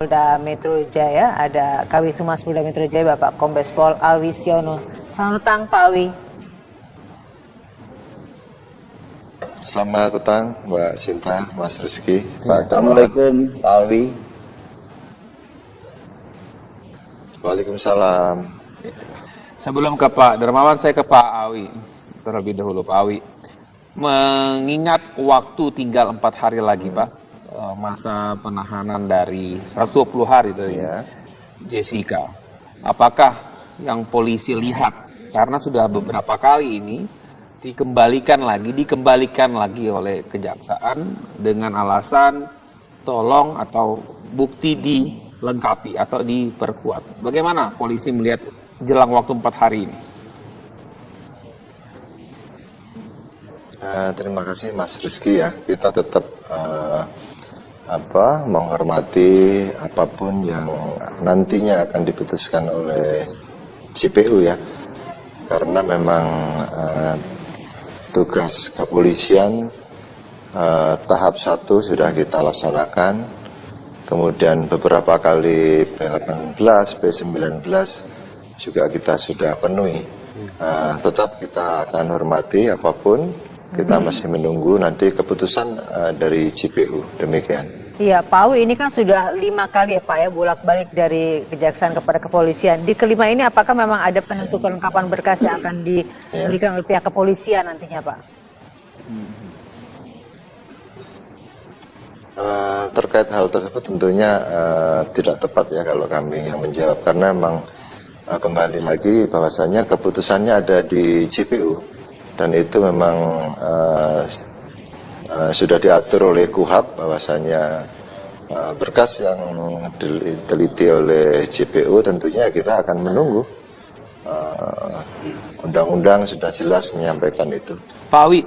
Polda Metro Jaya, ada Kabid Humas Polda Metro Jaya, Bapak Kombes Pol Awi Setiono. Selamat petang, Pak Awi. Selamat petang, Mbak Sinta, Mas Rizky, Pak. Assalamualaikum, Pak Awi. Waalaikumsalam. Sebelum ke Pak Dermawan, saya ke Pak Awi terlebih dahulu. Pak Awi, mengingat waktu tinggal 4 hari lagi, Pak, masa penahanan dari 120 hari dari Jessica. Apakah yang polisi lihat, karena sudah beberapa kali ini dikembalikan lagi oleh kejaksaan dengan alasan tolong atau bukti dilengkapi atau diperkuat. Bagaimana polisi melihat jelang waktu 4 hari ini? Terima kasih Mas Rizky ya. Kita tetap menghormati apapun yang nantinya akan diputuskan oleh JPU ya. Karena memang tugas kepolisian tahap 1 sudah kita laksanakan. Kemudian beberapa kali P18, P19 juga kita sudah penuhi. Tetap kita akan hormati apapun, kita masih menunggu nanti keputusan dari JPU, demikian. Iya, Pak Awi, ini kan sudah 5 kali ya Pak ya, bolak-balik dari kejaksaan kepada kepolisian. Di kelima ini apakah memang ada penentuan kelengkapan berkas yang akan diberikan oleh pihak kepolisian nantinya Pak? Terkait hal tersebut tentunya tidak tepat ya kalau kami yang menjawab, karena memang kembali lagi bahwasanya keputusannya ada di JPU dan itu memang sudah diatur oleh KUHAP bahwasanya berkas yang diteliti oleh JPU tentunya kita akan menunggu. Undang-undang sudah jelas menyampaikan itu. Pak Awi,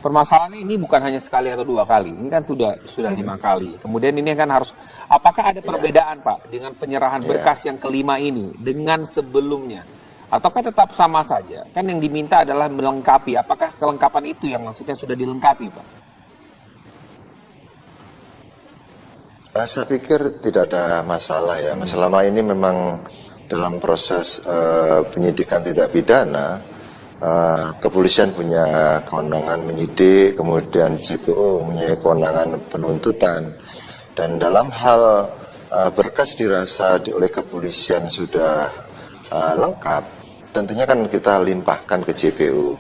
permasalahan ini bukan hanya sekali atau 2 kali, ini kan sudah 5 kali. Kemudian ini kan harus, apakah ada perbedaan Pak dengan penyerahan berkas yang kelima ini dengan sebelumnya? Ataukah tetap sama saja? Kan yang diminta adalah melengkapi, apakah kelengkapan itu yang maksudnya sudah dilengkapi Pak? Saya pikir tidak ada masalah ya. Selama ini memang dalam proses penyidikan tindak pidana, kepolisian punya kewenangan menyidik, kemudian JPU punya kewenangan penuntutan. Dan dalam hal berkas dirasa oleh kepolisian sudah lengkap, tentunya kan kita limpahkan ke JPU.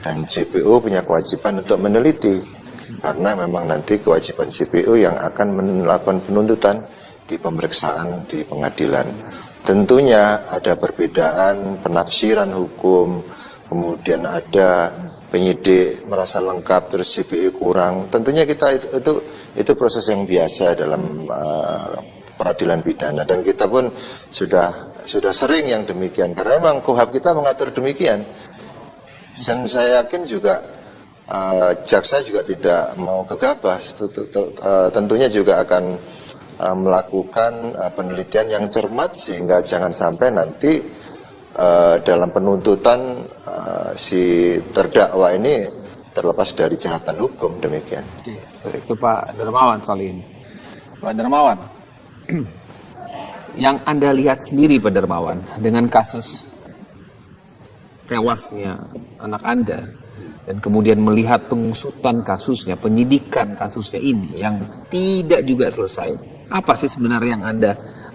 Dan JPU punya kewajiban untuk meneliti. Karena memang nanti kewajiban JPU yang akan melakukan penuntutan di pemeriksaan di pengadilan. Tentunya ada perbedaan penafsiran hukum, kemudian ada penyidik merasa lengkap terus JPU kurang. Tentunya kita itu proses yang biasa dalam peradilan pidana, dan kita pun sudah sering yang demikian karena memang KUHAP kita mengatur demikian. Dan saya yakin juga jaksa juga tidak mau gegabah, tentunya juga akan melakukan penelitian yang cermat sehingga jangan sampai nanti dalam penuntutan si terdakwa ini terlepas dari jeratan hukum, demikian. Oke, ke Pak Dermawan soal ini. Pak Dermawan, yang Anda lihat sendiri Pak Dermawan dengan kasus tewasnya anak Anda, dan kemudian melihat pengusutan kasusnya, penyidikan kasusnya ini yang tidak juga selesai. Apa sih sebenarnya yang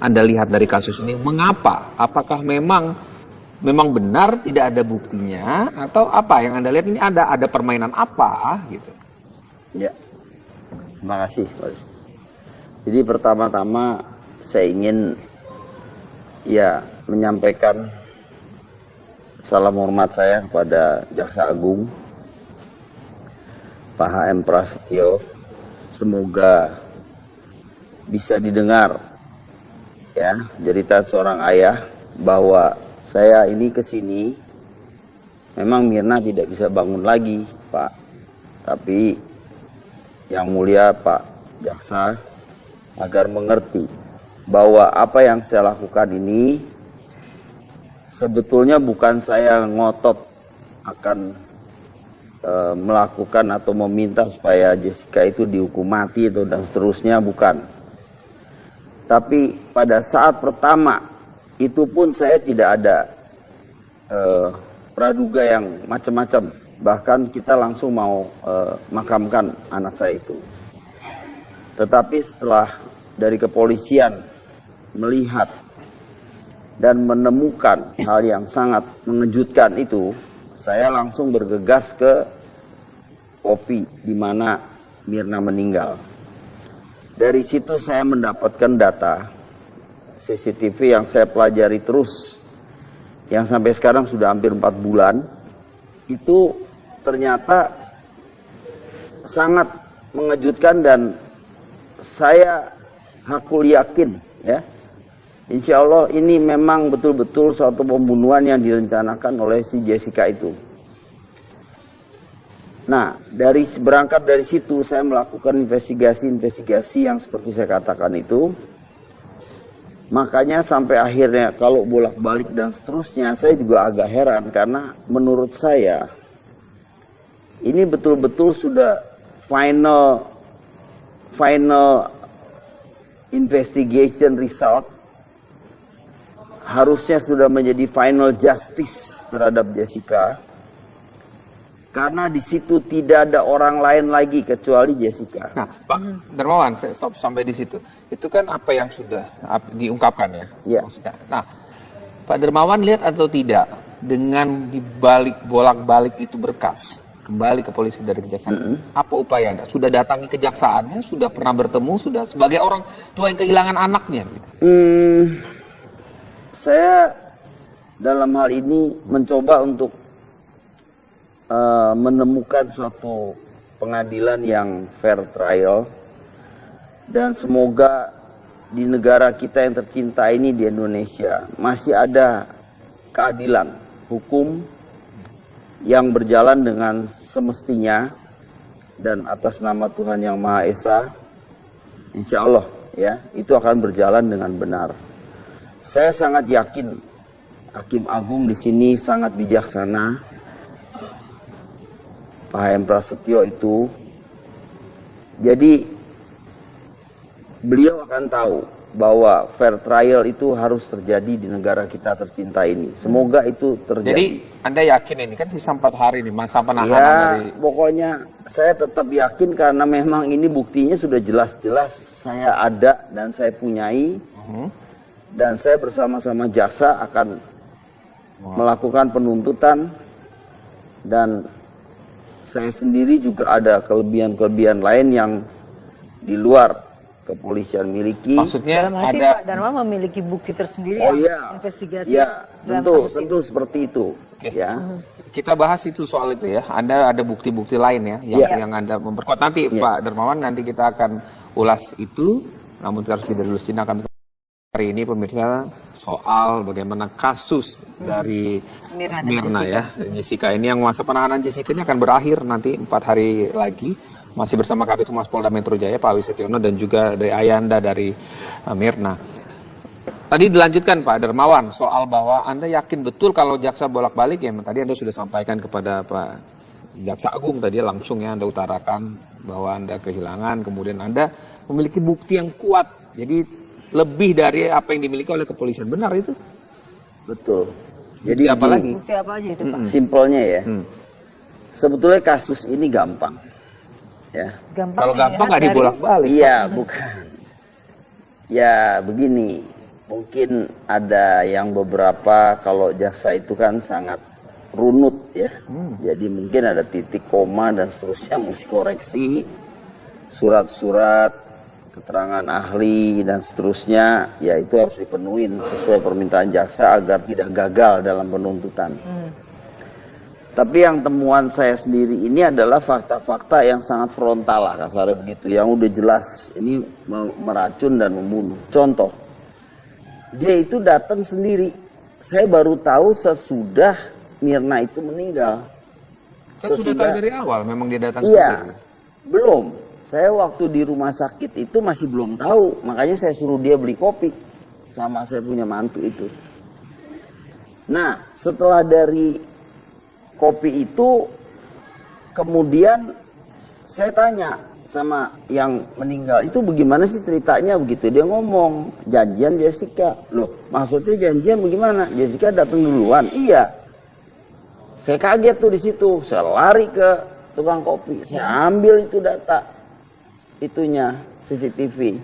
Anda lihat dari kasus ini? Mengapa? Apakah memang benar tidak ada buktinya, atau apa yang Anda lihat ini ada permainan apa gitu? Ya, terima kasih. Jadi pertama-tama saya ingin menyampaikan salam hormat saya kepada Jaksa Agung Pak HM Prasetyo. Semoga bisa didengar ya cerita seorang ayah bahwa saya ini kesini memang Mirna tidak bisa bangun lagi Pak, tapi yang mulia Pak Jaksa agar mengerti bahwa apa yang saya lakukan ini sebetulnya bukan saya ngotot akan melakukan atau meminta supaya Jessica itu dihukum mati dan seterusnya, bukan. Tapi pada saat pertama itu pun saya tidak ada praduga yang macam-macam. Bahkan kita langsung mau makamkan anak saya itu. Tetapi setelah dari kepolisian melihat dan menemukan hal yang sangat mengejutkan itu, saya langsung bergegas ke Kopi di mana Mirna meninggal. Dari situ saya mendapatkan data CCTV yang saya pelajari terus, yang sampai sekarang sudah hampir 4 bulan, itu ternyata sangat mengejutkan dan saya hakul yakin ya, insya Allah ini memang betul-betul suatu pembunuhan yang direncanakan oleh si Jessica itu. Nah, berangkat dari situ saya melakukan investigasi yang seperti saya katakan itu. Makanya sampai akhirnya kalau bolak-balik dan seterusnya saya juga agak heran karena menurut saya ini betul-betul sudah final investigation result, harusnya sudah menjadi final justice terhadap Jessica. Karena di situ tidak ada orang lain lagi kecuali Jessica. Nah, Pak Darmawan, saya stop sampai di situ. Itu kan apa yang sudah diungkapkan ya? Iya. Maksudnya. Nah, Pak Darmawan lihat atau tidak dengan dibalik bolak-balik itu berkas kembali ke polisi dari kejaksaan? Apa upaya Anda? Sudah datangi kejaksaannya? Sudah pernah bertemu? Sudah sebagai orang tua yang kehilangan anaknya? Gitu. Saya dalam hal ini mencoba untuk menemukan suatu pengadilan yang fair trial, dan semoga di negara kita yang tercinta ini, di Indonesia, masih ada keadilan hukum yang berjalan dengan semestinya dan atas nama Tuhan Yang Maha Esa, insya Allah ya itu akan berjalan dengan benar. Saya sangat yakin Hakim Agung di sini sangat bijaksana. Pak HM Prasetyo itu, jadi beliau akan tahu bahwa fair trial itu harus terjadi di negara kita tercinta ini. Semoga itu terjadi. Jadi Anda yakin ini kan sisa 4 hari nih masa penahanan ya, dari... pokoknya saya tetap yakin karena memang ini buktinya sudah jelas-jelas saya ada dan saya punyai. Dan saya bersama-sama jaksa akan melakukan penuntutan, dan saya sendiri juga ada kelebihan-kelebihan lain yang di luar kepolisian miliki. Maksudnya dalam arti ada... Pak Darmawan memiliki bukti tersendiri Oh yang iya, investigasi ya dalam tentu, kasus tentu seperti itu. Oke. Ya, Kita bahas itu soal itu ya. Anda ada bukti-bukti lain ya yang Anda memperkuat. Nanti Pak Darmawan, nanti kita akan ulas itu. Namun kita harus jeda dulu. Cina kami hari ini pemirsa soal bagaimana kasus dari Mirna ya, Jessica ini, yang masa penahanan Jessica ini akan berakhir nanti 4 hari lagi. Masih bersama Kabid Humas Polda Metro Jaya Pak Awi Setiono dan juga dari Ayanda dari Mirna. Tadi dilanjutkan Pak Darmawan soal bahwa Anda yakin betul kalau jaksa bolak-balik ya. Tadi Anda sudah sampaikan kepada Pak Jaksa Agung tadi langsung ya Anda utarakan bahwa Anda kehilangan, kemudian Anda memiliki bukti yang kuat. Jadi lebih dari apa yang dimiliki oleh kepolisian. Benar itu? betul. Jadi apa lagi? bukti apa aja itu Pak? Simpelnya ya, sebetulnya kasus ini gampang. Ya. Gampang Kalau gampang nggak dari- dibolak-balik. Iya, bukan. Ya begini, mungkin ada yang beberapa kalau jaksa itu kan sangat runut ya. Jadi mungkin ada titik koma dan seterusnya mesti koreksi. Surat-surat, keterangan ahli dan seterusnya, ya itu harus dipenuhi sesuai permintaan jaksa agar tidak gagal dalam penuntutan. Tapi yang temuan saya sendiri ini adalah fakta-fakta yang sangat frontal lah kasarnya begitu, yang udah jelas ini meracun dan membunuh. Contoh, dia itu datang sendiri. Saya baru tahu sesudah Mirna itu meninggal. Kan sudah tahu dari awal memang dia datang Iya, ke sini. belum. Saya waktu di rumah sakit itu masih belum tahu, makanya saya suruh dia beli kopi sama saya punya mantu itu. Nah, setelah dari kopi itu, kemudian saya tanya, sama yang meninggal itu bagaimana sih ceritanya begitu. Dia ngomong janjian Jessica. Loh, maksudnya janjian bagaimana? Jessica datang duluan. Iya. Saya kaget tuh di situ. Saya lari ke tukang kopi. Saya ambil itu data itunya CCTV.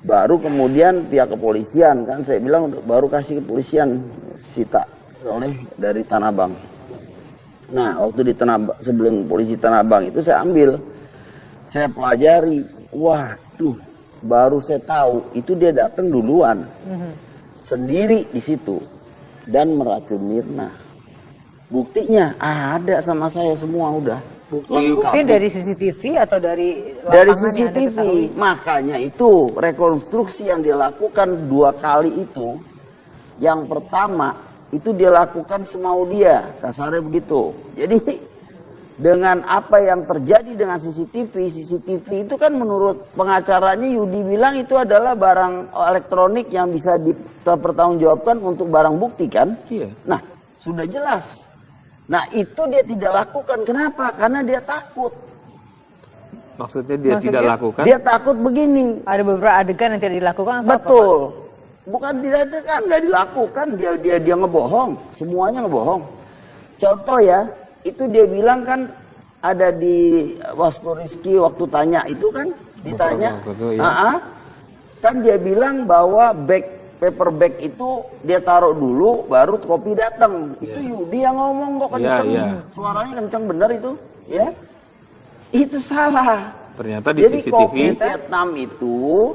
Baru kemudian pihak kepolisian kan saya bilang baru kasih kepolisian sita oleh dari Tanah Abang. Nah, waktu di sebelum polisi Tanah Abang itu saya ambil, saya pelajari, waduh, baru saya tahu itu dia datang duluan, sendiri di situ dan meracun Mirna. Buktinya ada sama saya semua udah. Bukti dari CCTV atau dari lapangan dari yang Anda CCTV, ketahui? makanya itu rekonstruksi yang dilakukan 2 kali itu, yang pertama itu dia lakukan semau dia, kasarnya begitu. Jadi dengan apa yang terjadi dengan CCTV itu kan menurut pengacaranya Yudi bilang itu adalah barang elektronik yang bisa dipertanggungjawabkan untuk barang bukti kan? Iya. Nah, sudah jelas. Nah, itu dia tidak lakukan. Kenapa? Karena dia takut. Maksudnya dia tidak lakukan? Dia takut begini. Ada beberapa adegan yang tidak dilakukan atau Betul. Bukan tidak ada kan, nggak dilakukan, dia ngebohong, semuanya ngebohong. Contoh ya, itu dia bilang kan ada di Waslu Rizky waktu tanya itu kan ditanya, kan dia bilang bahwa paper bag itu dia taruh dulu, baru kopi datang. Itu Yudi yang ngomong kok kenceng, suaranya kenceng bener itu, ya? Itu salah. Ternyata di Jadi CCTV kopi Vietnam itu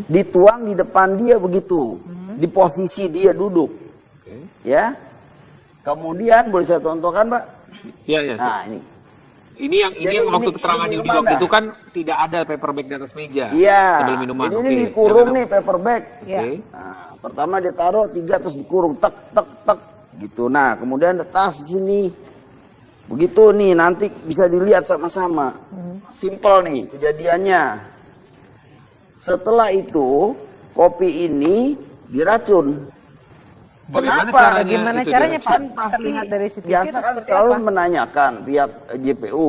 dituang di depan dia begitu, di posisi dia duduk, ya. Kemudian boleh saya contohkan, Pak? Iya. Nah ini. Ini yang waktu keterangan Yudi waktu itu kan tidak ada paper bag di atas meja. Iya. Sambil minuman. Ini dikurung nih paper bag. Iya. Nah, pertama dia taruh 3 terus dikurung, tek gitu. Nah kemudian tas di sini. Begitu nih nanti bisa dilihat sama-sama. Simpel nih kejadiannya. Setelah itu kopi ini diracun. Bagaimana caranya Pak? Kan pasti Terlihat dari CCTV biasa kan seperti selalu apa? menanyakan pihak JPU.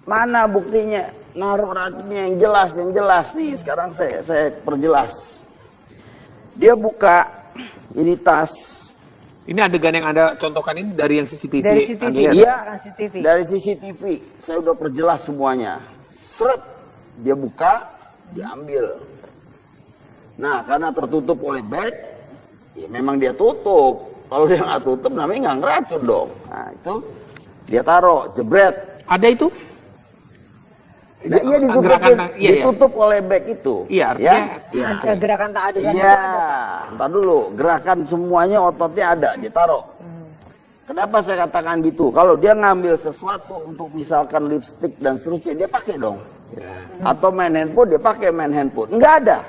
Mana buktinya? Naruh racunnya yang jelas nih. Sekarang saya perjelas. Dia buka ini tas. Ini adegan yang Anda contohkan ini dari yang CCTV. Dari CCTV. Iya, CCTV. dari CCTV. Saya udah perjelas semuanya. Seret, dia buka, diambil. Nah, karena tertutup oleh bag, ya memang dia tutup. Kalau dia nggak tutup, namanya nggak ngeracun dong. Nah, itu dia taruh, jebret. Ada itu? Nah, iya ditutup oleh bag itu. Iya, artinya Ada gerakan tak adegan itu Iya, ada. ntar dulu. Gerakan semuanya ototnya ada, ditaruh. Kenapa saya katakan gitu? Kalau dia ngambil sesuatu untuk misalkan lipstick dan seterusnya, dia pakai dong. Atau main handphone, dia pakai main handphone. Nggak ada.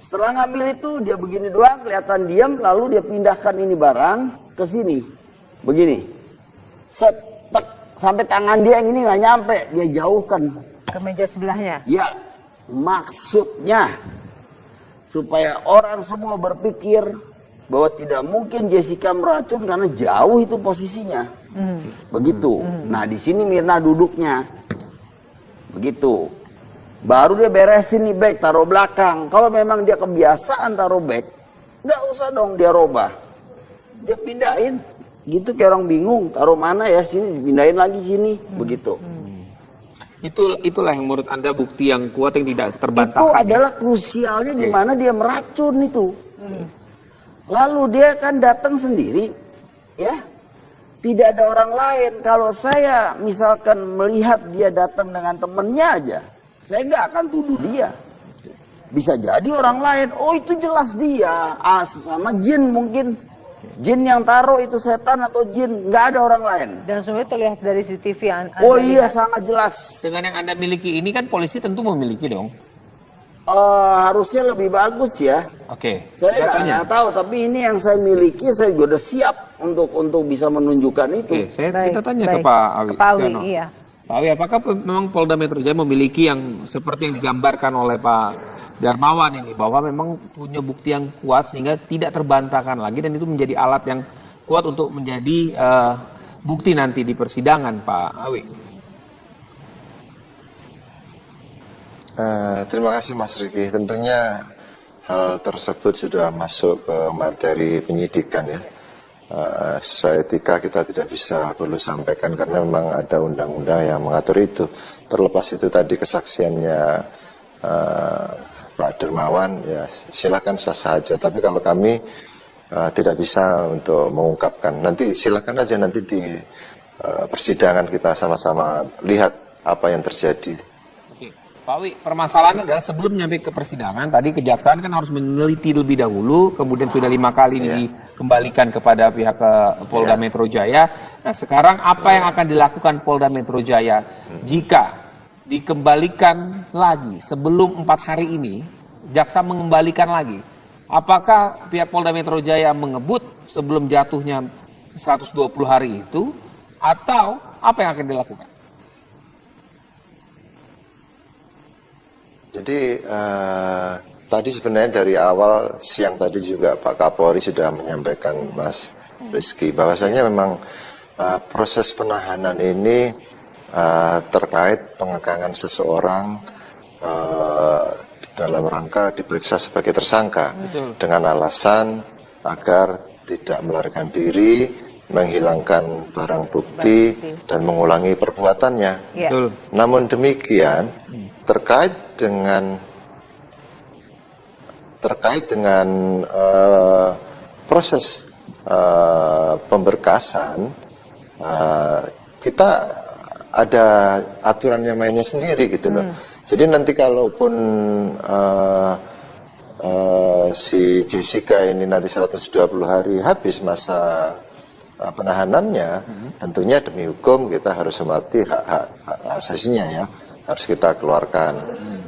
Setelah ngambil itu, dia begini doang, kelihatan diam, lalu dia pindahkan ini barang ke sini. Begini. Set, tek, sampai tangan dia yang ini nggak nyampe, dia jauhkan. Ke meja sebelahnya. Ya, maksudnya supaya orang semua berpikir bahwa tidak mungkin Jessica meracun karena jauh itu posisinya. Begitu. Nah, di sini Mirna duduknya. Begitu. Baru dia beresin nih bag, taruh belakang. Kalau memang dia kebiasaan taruh bag, nggak usah dong dia robah. Dia pindahin. Gitu kayak orang bingung, taruh mana ya sini, dipindahin lagi sini. Begitu. Itulah yang menurut Anda bukti yang kuat yang tidak terbantahkan. Itu adalah krusialnya di mana dia meracun itu. Lalu dia kan datang sendiri, ya. Tidak ada orang lain. Kalau saya misalkan melihat dia datang dengan temennya aja, saya nggak akan tuduh dia. Bisa jadi orang lain, oh itu jelas dia. Sama jin mungkin. Jin yang taruh itu setan atau jin, nggak ada orang lain. Dan semuanya terlihat dari CCTV yang Anda Oh iya, lihat. sangat jelas. Dengan yang Anda miliki ini kan polisi tentu memiliki dong. Harusnya lebih bagus ya. Oke. Saya nggak tahu, tapi ini yang saya miliki, saya juga udah siap untuk bisa menunjukkan itu. Oke, kita tanya ke Baik. Pak Awi. Ke Pak Awi, Stiono. iya. Pak Awi, apakah memang Polda Metro Jaya memiliki yang seperti yang digambarkan oleh Pak Darmawan ini, bahwa memang punya bukti yang kuat sehingga tidak terbantahkan lagi dan itu menjadi alat yang kuat untuk menjadi bukti nanti di persidangan, Pak Awi? Terima kasih Mas Riki. Tentunya hal tersebut sudah masuk ke materi penyidikan ya. Sesuai etika kita tidak bisa perlu sampaikan karena memang ada undang-undang yang mengatur itu. Terlepas itu tadi kesaksiannya Pak Dermawan, ya silakan sah-sah saja. Tapi kalau kami tidak bisa untuk mengungkapkan, nanti silakan aja nanti di persidangan kita sama-sama lihat apa yang terjadi. Oke, Pak Wi, permasalahannya adalah sebelum nyampe ke persidangan, tadi kejaksaan kan harus meneliti lebih dahulu, kemudian sudah 5 kali ini dikembalikan kepada pihak Polda Metro Jaya. Nah, sekarang apa yang akan dilakukan Polda Metro Jaya jika dikembalikan lagi sebelum 4 hari ini, jaksa mengembalikan lagi? Apakah pihak Polda Metro Jaya mengebut sebelum jatuhnya 120 hari itu, atau apa yang akan dilakukan? Jadi tadi sebenarnya dari awal siang tadi juga Pak Kapolri sudah menyampaikan Mas Rizky bahwasanya memang proses penahanan ini terkait pengekangan seseorang dalam rangka diperiksa sebagai tersangka. Betul. Dengan alasan agar tidak melarikan diri, menghilangkan barang bukti dan mengulangi perbuatannya. Ya. Betul. Namun demikian terkait dengan proses pemberkasan, kita ada aturannya mainnya sendiri gitu loh. Jadi nanti kalaupun si Jessica ini nanti 120 hari habis masa penahanannya, tentunya demi hukum kita harus hormati hak asasinya ya, harus kita keluarkan.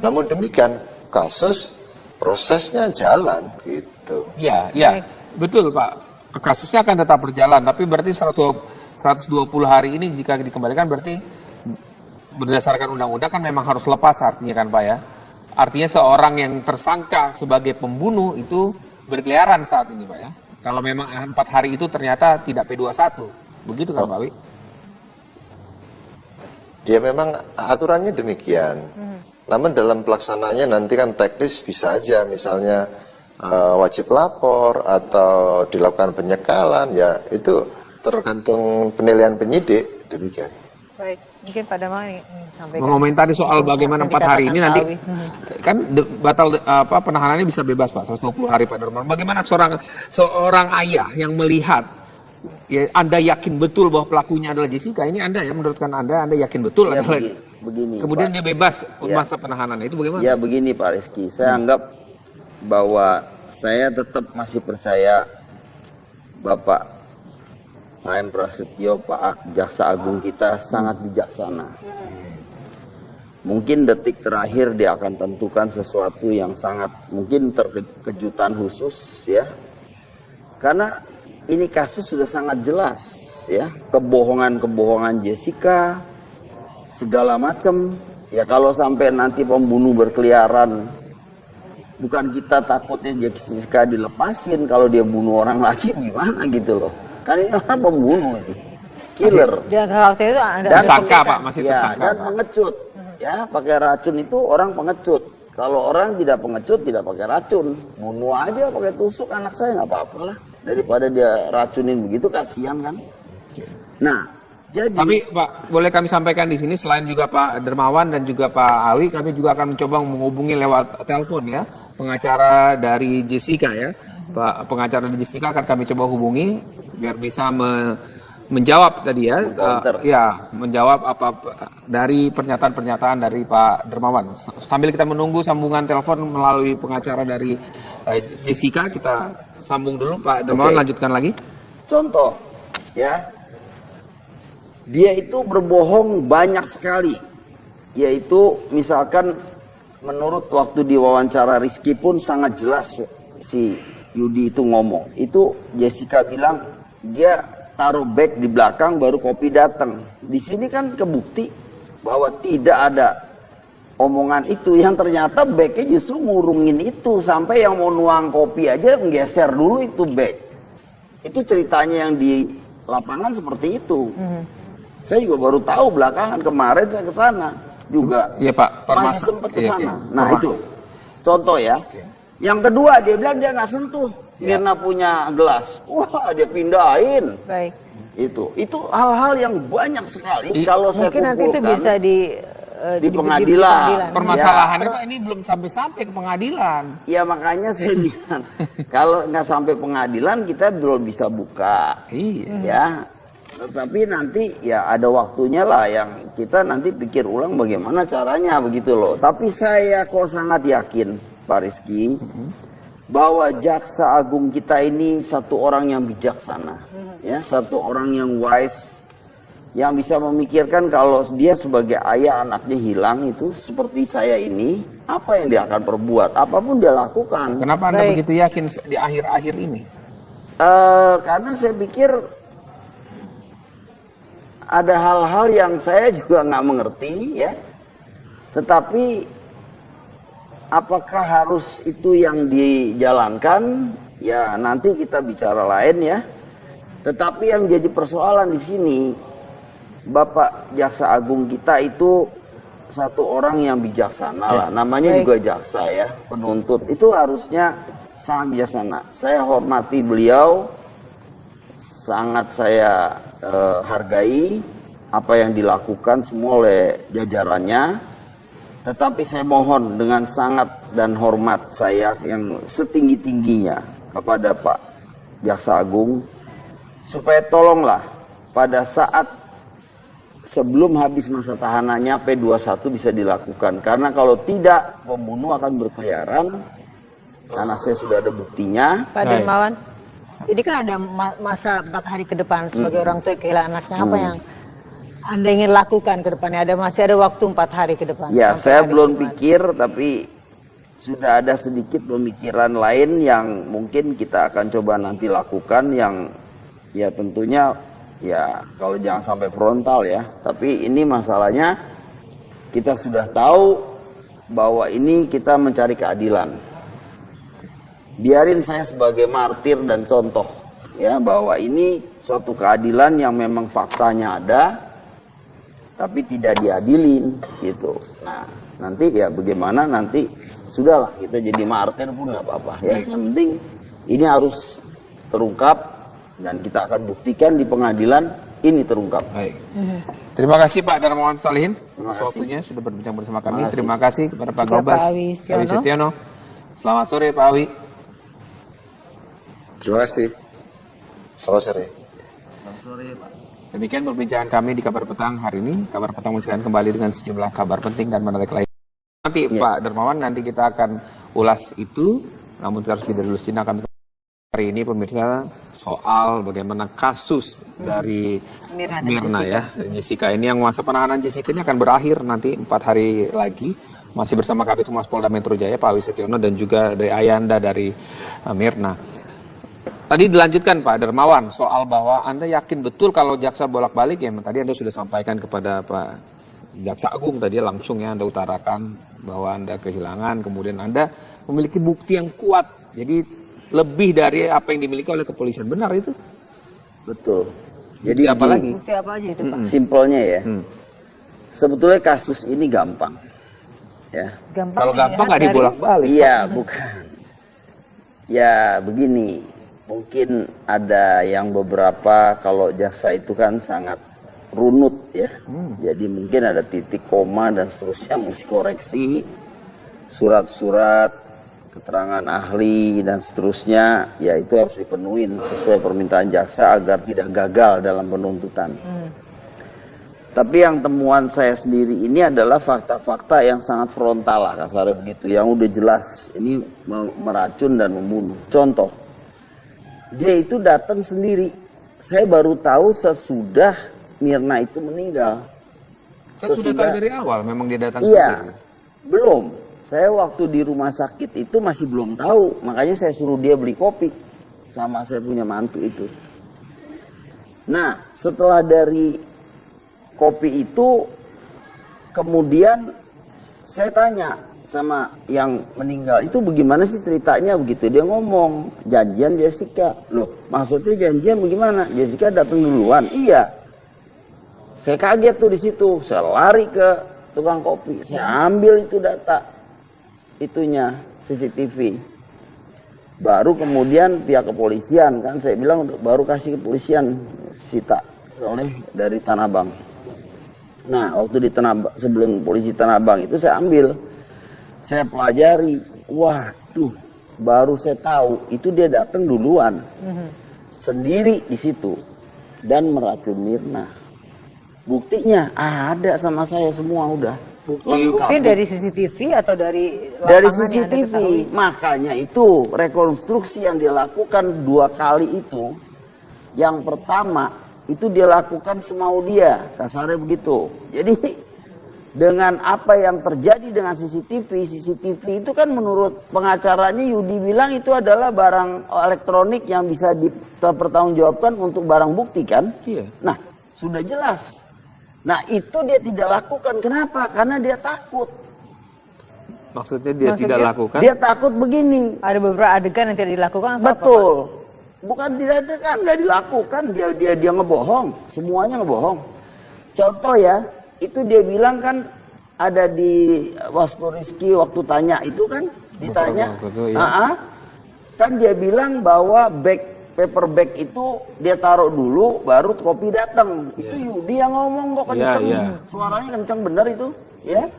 Namun demikian kasus prosesnya jalan gitu. Iya, iya, betul Pak. Kasusnya akan tetap berjalan, tapi berarti 120 hari ini jika dikembalikan berarti berdasarkan undang-undang kan memang harus lepas artinya kan Pak ya. Artinya seorang yang tersangka sebagai pembunuh itu berkeliaran saat ini Pak ya. Kalau memang 4 hari itu ternyata tidak P21, begitu kan Pak Wi? Ya memang aturannya demikian. Namun dalam pelaksanaannya nanti kan teknis bisa aja misalnya wajib lapor atau dilakukan penyekalan, ya itu tergantung penilaian penyidik demikian. Baik, mungkin Pak Darmawan sampaikan. Mengomentari soal bagaimana 4 hari ini nanti kan batal penahanannya bisa bebas Pak 120 hari Pak Darmawan. Bagaimana seorang ayah yang melihat ya Anda yakin betul bahwa pelakunya adalah Jessica, ini Anda ya menurutkan Anda yakin betul Ya, adalah begini, kemudian Pak. dia bebas Ya. masa penahanan itu bagaimana? Ya begini Pak Rizky, saya anggap bahwa saya tetap masih percaya Bapak HM Prasetyo, Pak Jaksa Agung kita sangat bijaksana. Mungkin detik terakhir dia akan tentukan sesuatu yang sangat mungkin kejutan khusus ya. Karena ini kasus sudah sangat jelas ya, kebohongan Jessica segala macam. Ya kalau sampai nanti pembunuh berkeliaran, bukan kita takutnya Jessica dilepasin, kalau dia bunuh orang lagi gimana gitu loh. Kan ini orang pembunuh itu, killer. Jangan khawatir itu ada Tersangka Pak, masih Ya, tersangka. dan pengecut. Ya, pakai racun itu orang pengecut. Kalau orang tidak pengecut, tidak pakai racun. Bunuh aja pakai tusuk anak saya nggak apa-apa lah. Daripada dia racunin begitu, kasihan kan. Nah, jadi. Tapi Pak, boleh kami sampaikan di sini selain juga Pak Dermawan dan juga Pak Awi, kami juga akan mencoba menghubungi lewat telepon ya pengacara dari Jessica ya. Pak pengacara dari Jessica akan kami coba hubungi biar bisa menjawab tadi ya, menjawab apa dari pernyataan-pernyataan dari Pak Dermawan. Sambil kita menunggu sambungan telepon melalui pengacara dari Jessica, kita sambung dulu Pak Dermawan. Lanjutkan lagi. Contoh, ya, dia itu berbohong banyak sekali. Yaitu misalkan menurut waktu diwawancara Rizky pun sangat jelas si Yudi itu ngomong. Itu Jessica bilang dia taruh bag di belakang baru kopi datang. Di sini kan kebukti bahwa tidak ada omongan itu, yang ternyata bagnya justru ngurungin itu sampai yang mau nuang kopi aja menggeser dulu itu bag. Itu ceritanya yang di lapangan seperti itu. Saya juga baru tahu belakangan, kemarin saya ke sana. juga. Iya Pak, Masih sempat ke sana. Iya. Nah itu contoh ya. Yang kedua dia bilang dia nggak sentuh. Mirna punya gelas, wah dia pindahin. Baik. Itu hal-hal yang banyak sekali. Kalau saya Mungkin nanti itu kumpulkan bisa di pengadilan. Permasalahannya Pak ini belum sampai ke pengadilan. Ya makanya saya bilang kalau nggak sampai pengadilan kita belum bisa buka. Iya. Ya. Tetapi nanti ya ada waktunya lah yang kita nanti pikir ulang bagaimana caranya begitu loh. Tapi saya kok sangat yakin Pak Rizky bahwa Jaksa Agung kita ini satu orang yang bijaksana, ya, satu orang yang wise, yang bisa memikirkan kalau dia sebagai ayah anaknya hilang itu seperti saya ini, apa yang dia akan perbuat, apapun dia lakukan. Kenapa Anda begitu yakin di akhir-akhir ini? Karena saya pikir ada hal-hal yang saya juga nggak mengerti, ya. Tetapi apakah harus itu yang dijalankan? Ya nanti kita bicara lain ya. Tetapi yang jadi persoalan di sini, Bapak Jaksa Agung kita itu satu orang yang bijaksana lah. Namanya juga jaksa ya, penuntut. Itu harusnya sangat bijaksana. Saya hormati beliau, sangat saya hargai apa yang dilakukan semua oleh jajarannya. Tetapi saya mohon dengan sangat dan hormat saya yang setinggi-tingginya kepada Pak Jaksa Agung, supaya tolonglah pada saat sebelum habis masa tahanannya P21 bisa dilakukan. Karena kalau tidak, pembunuh akan berkeliaran. Karena saya sudah ada buktinya. Pak Dermawan, ini kan ada masa 4 hari ke depan sebagai orang tua yang kehilangan anaknya. Apa yang Anda ingin lakukan ke depannya? Masih ada waktu 4 hari ke depan. Ya, saya belum pikir, tapi sudah ada sedikit pemikiran lain yang mungkin kita akan coba nanti lakukan, yang ya tentunya ya kalau jangan sampai frontal ya. Tapi ini masalahnya kita sudah tahu bahwa ini kita mencari keadilan. Biarin saya sebagai martir dan contoh ya bahwa ini suatu keadilan yang memang faktanya ada tapi tidak diadilin gitu. Nah, nanti ya bagaimana nanti sudahlah kita jadi martir pun nggak apa-apa ya. Yang penting ini harus terungkap dan kita akan buktikan di pengadilan ini terungkap. Baik. Terima kasih Pak Darmawan Salihin atas waktunya sudah berbincang bersama kami. Terima kasih kepada Pak Gobas Awi Setiono. Selamat sore Pak Awi. Terima kasih. Selamat sore. Selamat sore Pak. Demikian perbincangan kami di Kabar Petang hari ini. Kabar Petang menyajikan kembali dengan sejumlah kabar penting dan menarik lain. Nanti Pak Dermawan, nanti kita akan ulas itu. Namun kita harus jeda dulu. Kami hari ini pemirsa soal bagaimana kasus dari Mirna ya, Jessica ini, yang masa penahanan Jessica ini akan berakhir nanti 4 hari lagi. Masih bersama Kabid Humas Polda Metro Jaya Pak Awi Setiono dan juga dari Ayanda dari Mirna. Tadi dilanjutkan Pak Dermawan soal bahwa Anda yakin betul kalau jaksa bolak-balik ya. Tadi Anda sudah sampaikan kepada Pak Jaksa Agung tadi langsung ya Anda utarakan bahwa Anda kehilangan, kemudian Anda memiliki bukti yang kuat. Jadi lebih dari apa yang dimiliki oleh kepolisian. Benar itu? Betul. Jadi apa lagi? Bukti apa aja itu Pak? Simpelnya ya. Sebetulnya kasus ini gampang. Ya. Kalau gampang nggak dibolak-balik. Iya, bukan. Ya begini, mungkin ada yang beberapa kalau jaksa itu kan sangat runut ya. Jadi mungkin ada titik koma dan seterusnya mesti koreksi. Surat-surat, keterangan ahli dan seterusnya, ya itu harus dipenuhi sesuai permintaan jaksa agar tidak gagal dalam penuntutan. Tapi yang temuan saya sendiri ini adalah fakta-fakta yang sangat frontal lah kasarnya begitu, yang udah jelas ini meracun dan membunuh. Contoh, dia itu datang sendiri. Saya baru tahu sesudah Mirna itu meninggal. Kan sudah tahu dari awal memang dia datang iya, sendiri. Belum. Saya waktu di rumah sakit itu masih belum tahu. Makanya saya suruh dia beli kopi sama saya punya mantu itu. Nah, setelah dari kopi itu, kemudian saya tanya sama yang meninggal, itu bagaimana sih ceritanya begitu? Dia ngomong, janjian Jessica. Loh, maksudnya janjian bagaimana? Jessica datang duluan. Iya. Saya kaget tuh di situ. Saya lari ke tukang kopi. Saya ambil itu data itunya CCTV. Baru kemudian pihak kepolisian, kan saya bilang baru kasih kepolisian sita oleh dari Tanah Abang. Nah, waktu di sebelum polisi Tanah Abang itu saya ambil, saya pelajari, waduh, baru saya tahu itu dia datang duluan sendiri di situ dan meracun Mirna. Buktinya ada sama saya semua udah. Mungkin dari CCTV atau dari CCTV. Makanya itu rekonstruksi yang dia lakukan 2 kali itu. Yang pertama itu dia lakukan semau dia, kasarnya begitu. Jadi dengan apa yang terjadi dengan CCTV itu kan menurut pengacaranya Yudi bilang itu adalah barang elektronik yang bisa dipertanggungjawabkan untuk barang bukti kan? Iya. Nah, sudah jelas. Nah, itu dia tidak lakukan. Kenapa? Karena dia takut. Maksudnya dia tidak lakukan? Dia takut begini. Ada beberapa adegan yang tidak dilakukan atau Betul. apa? Bukan tidak ada kan, nggak dilakukan. Dia ngebohong. Semuanya ngebohong. Contoh ya, itu dia bilang kan ada di Waspo Rizky waktu tanya itu kan ditanya. Kan dia bilang bahwa paper bag itu dia taruh dulu baru kopi datang. Itu Yudi yang ngomong kok kenceng. Suaranya kenceng bener itu, ya.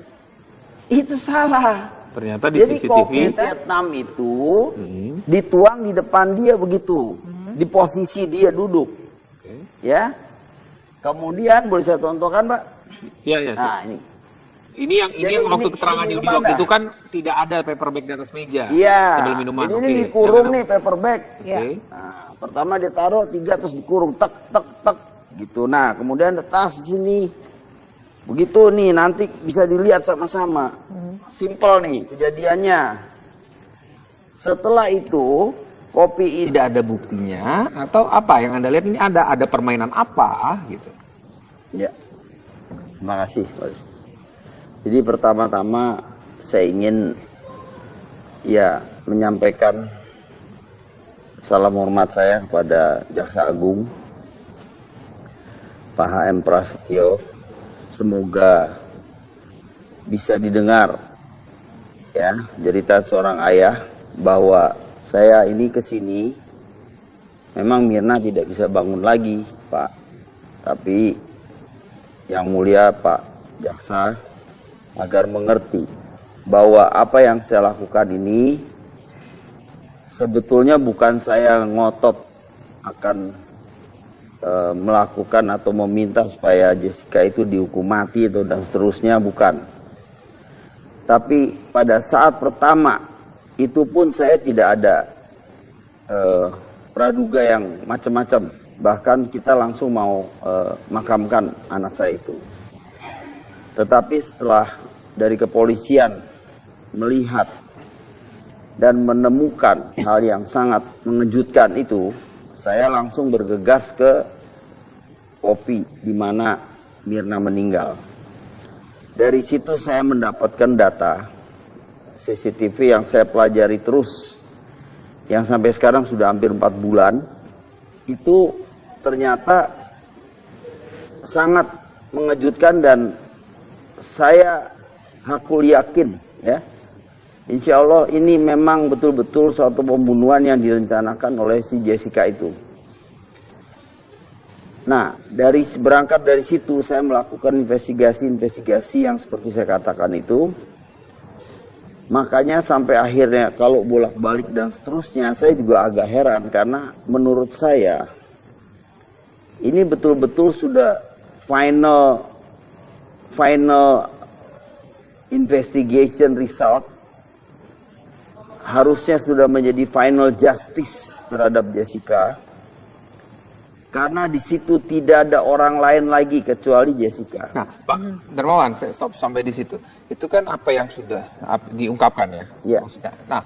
Itu salah. Ternyata di Jadi CCTV kopi Vietnam itu dituang di depan dia begitu. Di posisi dia duduk. Ya. Kemudian boleh saya contohkan, Pak? Iya. Nah, ini. Ini yang waktu keterangan Yudi waktu itu kan tidak ada paper bag di atas meja. Iya. Sambil minuman. Ini dikurung nih paper bag. Iya. Nah, pertama dia taruh 3 terus dikurung tek gitu. Nah, kemudian tas di sini. Begitu nih nanti bisa dilihat sama-sama. Simple nih kejadiannya. Setelah itu kopi ini Tidak ada buktinya atau apa yang Anda lihat ini ada permainan apa gitu. ya. Terima kasih, Mas. Jadi pertama-tama saya ingin ya menyampaikan salam hormat saya kepada Jaksa Agung Pak HM Prasetyo. Semoga bisa didengar ya cerita seorang ayah bahwa saya ini kesini memang Mirna tidak bisa bangun lagi, Pak. Tapi yang mulia Pak Jaksa agar mengerti bahwa apa yang saya lakukan ini sebetulnya bukan saya ngotot akan melakukan atau meminta supaya Jessica itu dihukum mati atau dan seterusnya, bukan. Tapi pada saat pertama itu pun saya tidak ada praduga yang macam-macam. Bahkan kita langsung mau makamkan anak saya itu. Tetapi setelah dari kepolisian melihat dan menemukan hal yang sangat mengejutkan itu, saya langsung bergegas ke kopi di mana Mirna meninggal. Dari situ saya mendapatkan data CCTV yang saya pelajari terus, yang sampai sekarang sudah hampir 4 bulan, itu ternyata sangat mengejutkan dan saya hakul yakin ya, insya Allah ini memang betul-betul suatu pembunuhan yang direncanakan oleh si Jessica itu. Nah, berangkat dari situ saya melakukan investigasi yang seperti saya katakan itu. Makanya sampai akhirnya kalau bolak-balik dan seterusnya saya juga agak heran karena menurut saya ini betul-betul sudah final investigation result, harusnya sudah menjadi final justice terhadap Jessica, karena di situ tidak ada orang lain lagi kecuali Jessica. Nah, Pak Dermawan, saya stop sampai di situ. Itu kan apa yang sudah diungkapkan ya. Iya. Maksudnya. Nah,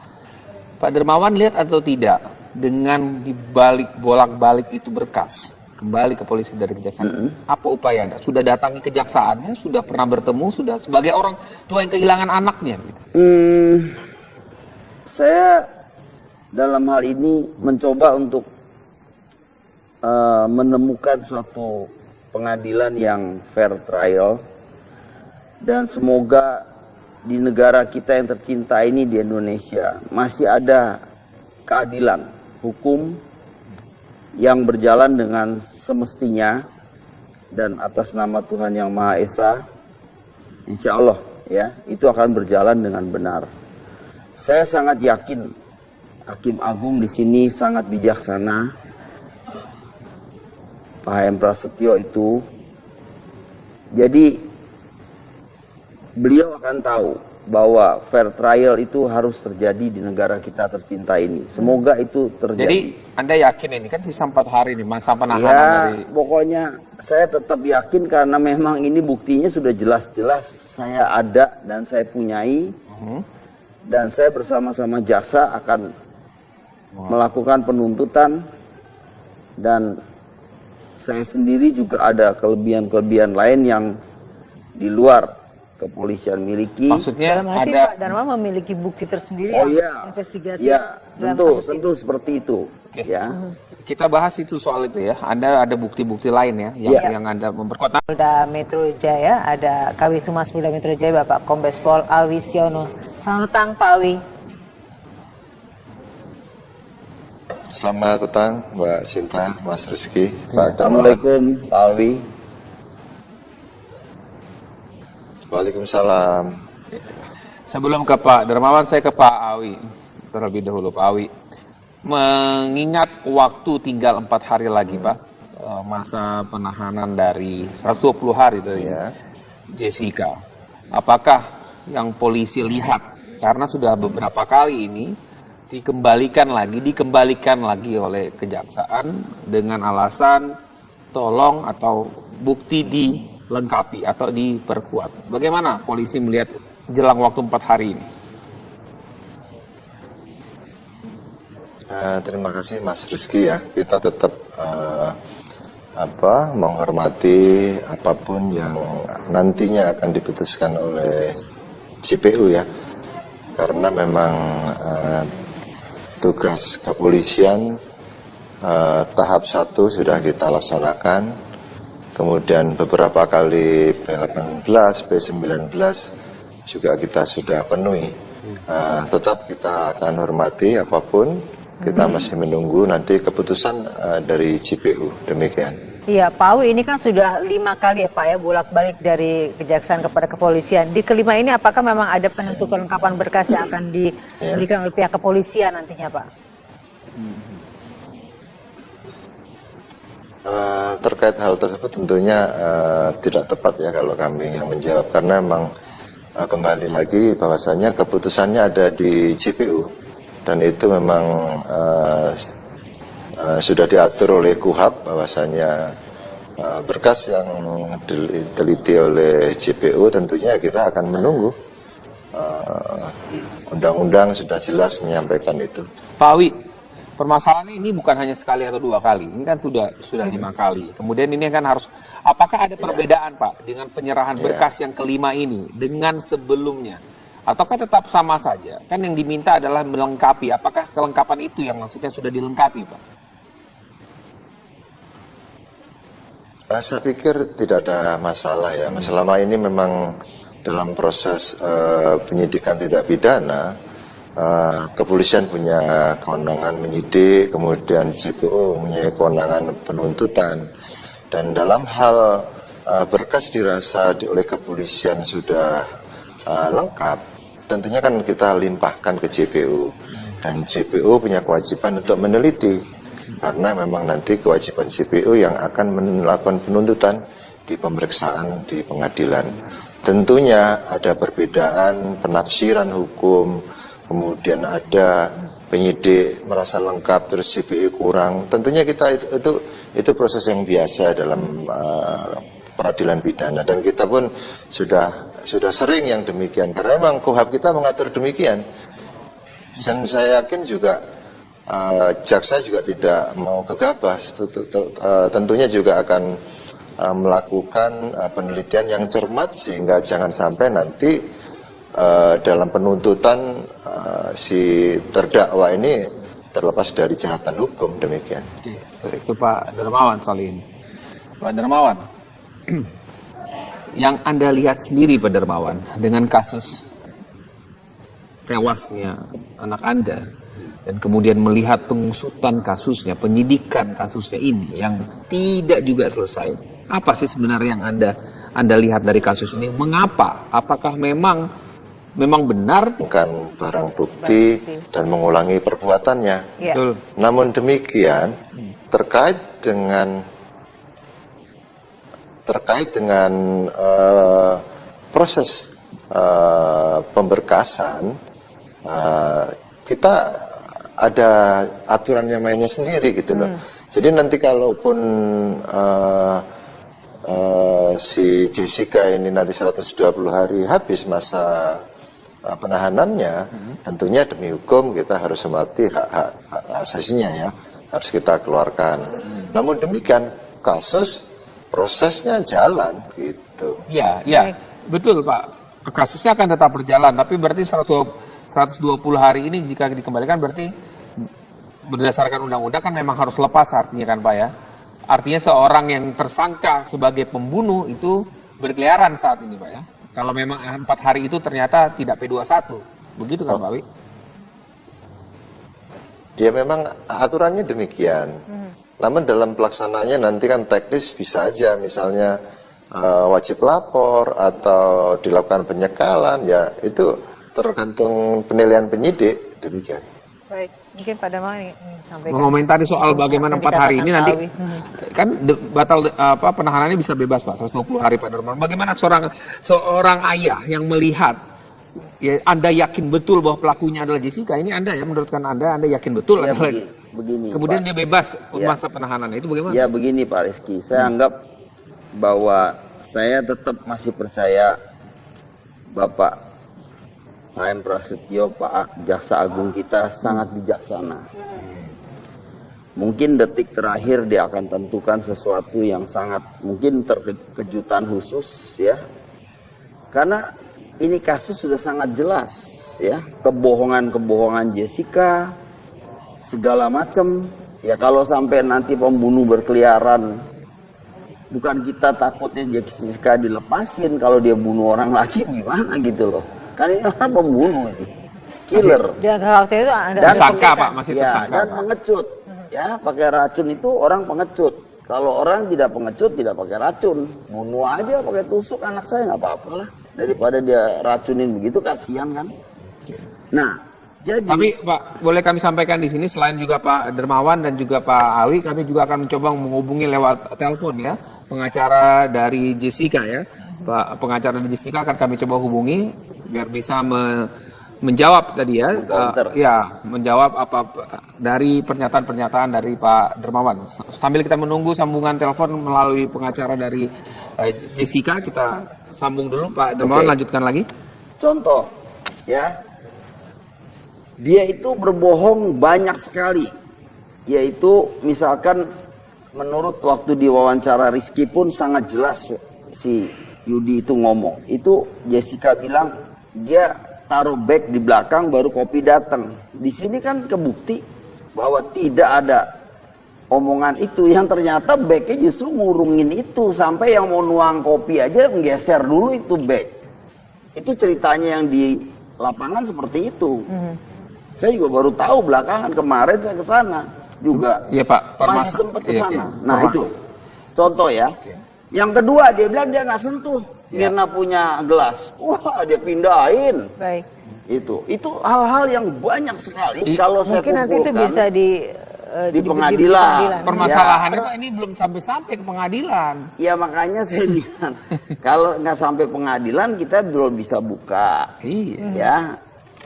Pak Dermawan lihat atau tidak dengan dibalik bolak-balik itu berkas kembali ke polisi dari kejaksaan, apa upaya Anda? Sudah datangi kejaksaannya, sudah pernah bertemu, sudah sebagai orang tua yang kehilangan anaknya? Gitu. Saya dalam hal ini mencoba untuk menemukan suatu pengadilan yang fair trial, Dan semoga di negara kita yang tercinta ini, di Indonesia, masih ada keadilan hukum yang berjalan dengan semestinya dan atas nama Tuhan Yang Maha Esa, insya Allah ya, itu akan berjalan dengan benar. Saya sangat yakin Hakim Agung di sini sangat bijaksana, Pak HM Prasetyo itu. Jadi beliau akan tahu bahwa fair trial itu harus terjadi di negara kita tercinta ini. Semoga itu terjadi. Jadi Anda yakin ini kan sisa 4 hari nih masa penahanan Ya, dari... pokoknya saya tetap yakin karena memang ini buktinya sudah jelas-jelas saya ada dan saya punyai. Dan saya bersama-sama jaksa akan melakukan penuntutan, dan saya sendiri juga ada kelebihan-kelebihan lain yang di luar kepolisian miliki. Maksudnya Dalam arti ada... Pak Darma memiliki bukti tersendiri Oh yang iya, investigasi ya dalam tentu, kasus tentu seperti itu. Oke. Ya, Kita bahas itu soal itu ya. Anda ada bukti-bukti lain ya yang Anda memperkuat. Polda Metro Jaya, ada Kabid Humas Polda Metro Jaya Bapak Kombes Pol Awi Setiono. Selamat petang Pak Awi. Selamat petang Mbak Sinta, Mas Rizky, Pak Darmawan. Assalamualaikum Pak Alwi. Waalaikumsalam. Sebelum ke Pak Darmawan, saya ke Pak Awi terlebih dahulu. Pak Awi, mengingat waktu tinggal 4 hari lagi Pak, masa penahanan dari 120 hari dari Jessica, apakah yang polisi lihat, karena sudah beberapa kali ini dikembalikan lagi oleh kejaksaan dengan alasan tolong atau bukti dilengkapi atau diperkuat. Bagaimana polisi melihat jelang waktu 4 hari ini? Terima kasih Mas Rizky ya. Kita tetap menghormati apapun yang nantinya akan diputuskan oleh JPU ya. Karena memang tugas kepolisian tahap 1 sudah kita laksanakan. Kemudian beberapa kali P18, P19 juga kita sudah penuhi. Tetap kita akan hormati apapun. Kita masih menunggu nanti keputusan dari JPU, demikian. Iya, Pak Awi, ini kan sudah 5 kali ya Pak ya bolak-balik dari kejaksaan kepada kepolisian. Di kelima ini apakah memang ada penentuan kelengkapan berkas yang akan diberikan oleh pihak kepolisian nantinya Pak? Terkait hal tersebut tentunya tidak tepat ya kalau kami yang menjawab, karena memang kembali lagi bahwasanya keputusannya ada di JPU. Dan itu memang sudah diatur oleh KUHAP bahwasanya berkas yang diteliti oleh JPU tentunya kita akan menunggu. Undang-undang sudah jelas menyampaikan itu. Pak Awi, permasalahan ini bukan hanya sekali atau 2 kali, ini kan sudah 5 kali. Kemudian ini kan harus, apakah ada perbedaan Pak dengan penyerahan berkas yang kelima ini dengan sebelumnya? Ataukah tetap sama saja? Kan yang diminta adalah melengkapi. Apakah kelengkapan itu yang maksudnya sudah dilengkapi, Pak? Saya pikir tidak ada masalah ya. Selama ini memang dalam proses penyidikan tindak pidana, kepolisian punya kewenangan menyidik, kemudian JPU punya kewenangan penuntutan. Dan dalam hal berkas dirasa oleh kepolisian sudah lengkap, tentunya kan kita limpahkan ke JPU, dan JPU punya kewajiban untuk meneliti, karena memang nanti kewajiban JPU yang akan melakukan penuntutan di pemeriksaan di pengadilan. Tentunya ada perbedaan penafsiran hukum, kemudian ada penyidik merasa lengkap terus JPU kurang. Tentunya kita itu proses yang biasa dalam peradilan pidana, dan kita pun sudah sering yang demikian, karena memang KUHAP kita mengatur demikian. Dan saya yakin juga jaksa juga tidak mau gegabah, tentunya juga akan melakukan penelitian yang cermat sehingga jangan sampai nanti dalam penuntutan si terdakwa ini terlepas dari jeratan hukum, demikian. Oke, itu Pak Darmawan soal ini. Pak Darmawan, yang Anda lihat sendiri Pak Dermawan dengan kasus tewasnya anak Anda dan kemudian melihat pengusutan kasusnya, penyidikan kasusnya ini yang tidak juga selesai. Apa sih sebenarnya yang Anda lihat dari kasus ini? Mengapa? Apakah memang benar? Bukan barang bukti dan mengulangi perbuatannya. Iya. Betul. Namun demikian, terkait dengan proses pemberkasan, kita ada aturannya mainnya sendiri gitu loh. Jadi nanti kalaupun si Jessica ini nanti 120 hari habis masa penahanannya, tentunya demi hukum kita harus hormati hak asasinya ya, harus kita keluarkan. Namun demikian kasus prosesnya jalan gitu. Iya, iya. Betul, Pak. Kasusnya akan tetap berjalan, tapi berarti 120 hari ini jika dikembalikan berarti berdasarkan undang-undang kan memang harus lepas artinya kan, Pak ya. Artinya seorang yang tersangka sebagai pembunuh itu berkeliaran saat ini, Pak ya. Kalau memang 4 hari itu ternyata tidak P21. Begitu kan, Pak Wi? Dia memang aturannya demikian. Namun dalam pelaksanaannya nanti kan teknis bisa aja misalnya wajib lapor atau dilakukan penyekalan, ya itu tergantung penilaian penyidik, demikian. Baik, mungkin Pak Darmawan ingin sampaikan. Mengomentari soal bagaimana 4 hari ini nanti kan batal penahanannya bisa bebas Pak, 120 hari Pak Darmawan. Bagaimana seorang ayah yang melihat, ya, Anda yakin betul bahwa pelakunya adalah Jessica, ini Anda ya, menurutkan Anda yakin betul Ya, adalah begini, kemudian Pak. dia bebas Ya. masa penahanannya, itu bagaimana? Ya begini Pak Rizky, saya anggap bahwa saya tetap masih percaya Bapak HM Prasetyo, Pak Jaksa Agung kita sangat bijaksana. Mungkin detik terakhir dia akan tentukan sesuatu yang sangat mungkin kejutan khusus ya. Karena ini kasus sudah sangat jelas ya, kebohongan Jessica segala macam. Ya kalau sampai nanti pembunuh berkeliaran, bukan kita takutnya Jessica dilepasin, kalau dia bunuh orang lagi gimana gitu loh. Kan ini orang pembunuh ini, killer. Dan waktu itu Anda Dan tersangka Pak, masih ya, tersangka. dan pengecut. Ya, pakai racun itu orang pengecut. Kalau orang tidak pengecut tidak pakai racun, bunuh aja pakai tusuk anak saya nggak apa-apa lah. Daripada dia racunin begitu, kasihan kan. Nah, jadi. Tapi Pak, boleh kami sampaikan di sini selain juga Pak Dermawan dan juga Pak Awi, kami juga akan mencoba menghubungi lewat telepon ya pengacara dari Jessica ya. Pak pengacara dari Jessica akan kami coba hubungi biar bisa menjawab tadi ya, menjawab apa dari pernyataan-pernyataan dari Pak Dermawan. Sambil kita menunggu sambungan telepon melalui pengacara dari Jessica, kita sambung dulu Pak Dermawan. Lanjutkan lagi. Contoh, ya, dia itu berbohong banyak sekali, yaitu misalkan menurut waktu diwawancara Rizky pun sangat jelas si Yudi itu ngomong, itu Jessica bilang dia taruh bag di belakang baru kopi datang. Di sini kan kebukti bahwa tidak ada omongan itu, yang ternyata bagnya justru ngurungin itu sampai yang mau nuang kopi aja menggeser dulu itu bag. Itu ceritanya yang di lapangan seperti itu. Saya juga baru tahu belakangan, kemarin saya ke sana juga. Iya Pak, masih sempat ke sana. Iya. Nah itu contoh ya. Yang kedua dia bilang dia nggak sentuh. Mirna punya gelas, wah dia pindahin. Baik. Itu hal-hal yang banyak sekali. Kalau saya Mungkin nanti itu kumpulkan bisa di pengadilan. Permasalahannya Pak ini belum sampai ke pengadilan. Ya makanya saya bilang kalau nggak sampai pengadilan kita belum bisa buka. Iya. Ya.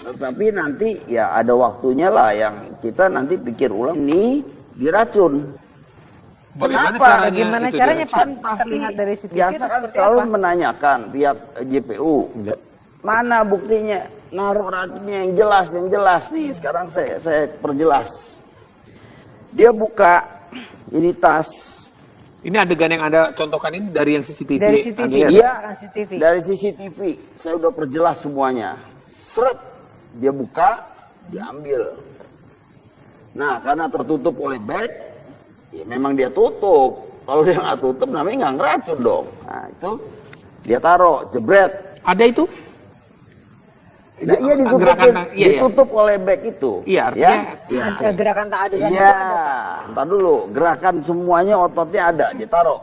Tetapi nanti ya ada waktunya lah yang kita nanti pikir ulang ini diracun. Bagaimana caranya Pak? Kan pasti Terlihat dari CCTV biasa kan seperti selalu apa? menanyakan pihak JPU. Mana buktinya? Naruh racunnya yang jelas nih. Sekarang saya perjelas. Dia buka ini tas. Ini adegan yang Anda contohkan ini dari yang CCTV. Dari CCTV. Iya, CCTV. dari CCTV. Saya udah perjelas semuanya. Seret, dia buka, diambil. Nah, karena tertutup oleh bag, ya memang dia tutup. Kalau dia nggak tutup, namanya nggak ngeracun dong. Nah, itu Dia taruh, jebret. Ada itu? Nah, iya ditutup oleh bag itu. Iya, artinya Ada gerakan tak adegan. Iya, entar dulu, gerakan semuanya ototnya ada, ditaruh.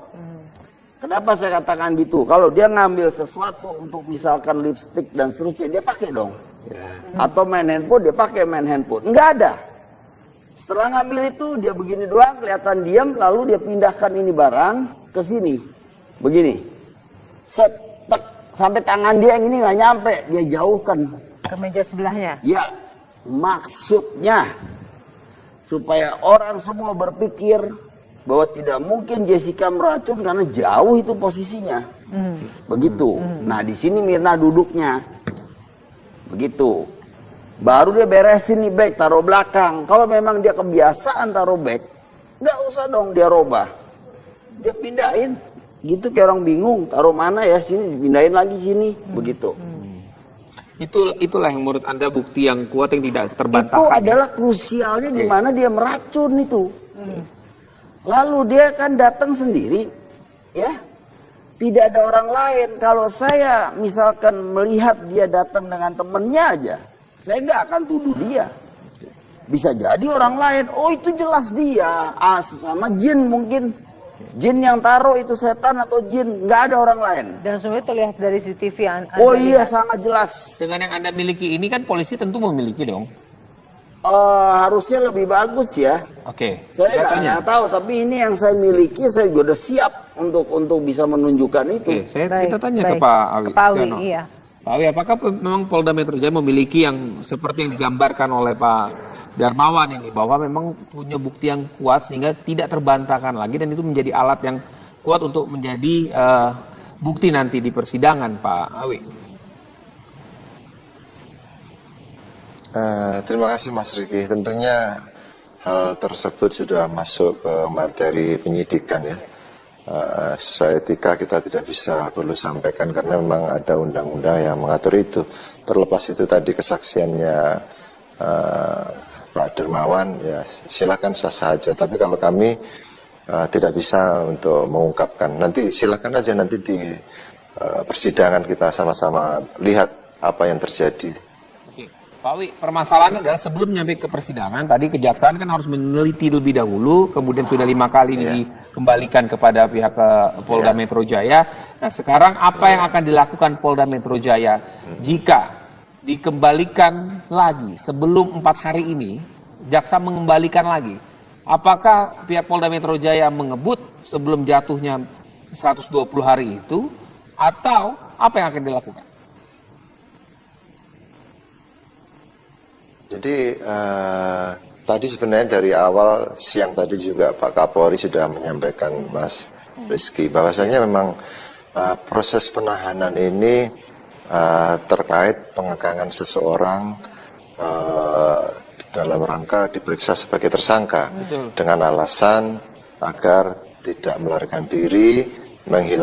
Kenapa saya katakan gitu? Kalau dia ngambil sesuatu untuk misalkan lipstick dan seterusnya, dia pakai dong. Atau main handphone, dia pakai main handphone. Enggak ada. Setelah ngambil itu, dia begini doang, kelihatan diam, lalu dia pindahkan ini barang ke sini. Begini. Set, tek, sampai tangan dia yang ini nggak nyampe, dia jauhkan. Ke meja sebelahnya. Ya, maksudnya supaya orang semua berpikir bahwa tidak mungkin Jessica meracun karena jauh itu posisinya. Begitu. Nah, di sini Mirna duduknya. Begitu. Baru dia beresin nih bag, taruh belakang. Kalau memang dia kebiasaan taruh bag, nggak usah dong dia robah. Dia pindahin. Gitu kayak orang bingung, taruh mana ya, sini dipindahin lagi sini. Begitu. Itulah yang menurut Anda bukti yang kuat yang tidak terbantahkan. Itu adalah krusialnya di mana dia meracun itu. Lalu dia kan datang sendiri, ya. Tidak ada orang lain. Kalau saya misalkan melihat dia datang dengan temennya aja, saya nggak akan tuduh dia. Bisa jadi orang lain, oh itu jelas dia, sama jin mungkin. Jin yang taruh itu setan atau jin, nggak ada orang lain. Dan semuanya terlihat dari CCTV yang Anda Oh iya, lihat. sangat jelas. Dengan yang Anda miliki ini kan polisi tentu memiliki dong. Harusnya lebih bagus ya. Oke. Saya nggak tahu, tapi ini yang saya miliki, saya juga udah siap untuk bisa menunjukkan itu. Oke, Baik, kita tanya baik. ke Pak Awi. Ke Pak Awi, Setiano. iya. Pak Awi, apakah memang Polda Metro Jaya memiliki yang seperti yang digambarkan oleh Pak Darmawan ini, bahwa memang punya bukti yang kuat sehingga tidak terbantahkan lagi dan itu menjadi alat yang kuat untuk menjadi bukti nanti di persidangan, Pak Awi? Terima kasih Mas Riki. Tentunya hal tersebut sudah masuk ke materi penyidikan ya. Sesuai etika kita tidak bisa perlu sampaikan karena memang ada undang-undang yang mengatur itu. Terlepas itu tadi kesaksiannya Pak Darmawan, ya silakan sah saja. Tapi kalau kami tidak bisa untuk mengungkapkan, nanti silakan aja nanti di persidangan kita sama-sama lihat apa yang terjadi. Oke. Pak Awi, permasalahannya adalah sebelum nyampe ke persidangan, tadi kejaksaan kan harus meneliti lebih dahulu, kemudian sudah 5 kali dikembalikan kepada pihak Polda Metro Jaya. Nah sekarang apa yang akan dilakukan Polda Metro Jaya jika dikembalikan lagi sebelum 4 hari ini, jaksa mengembalikan lagi? Apakah pihak Polda Metro Jaya mengebut sebelum jatuhnya 120 hari itu, atau apa yang akan dilakukan? Jadi tadi sebenarnya dari awal siang tadi juga Pak Kapolri sudah menyampaikan Mas Rizky bahwasanya memang proses penahanan ini terkait pengekangan seseorang dalam rangka diperiksa sebagai tersangka. Betul. Dengan alasan agar tidak melarikan diri, menghilangkan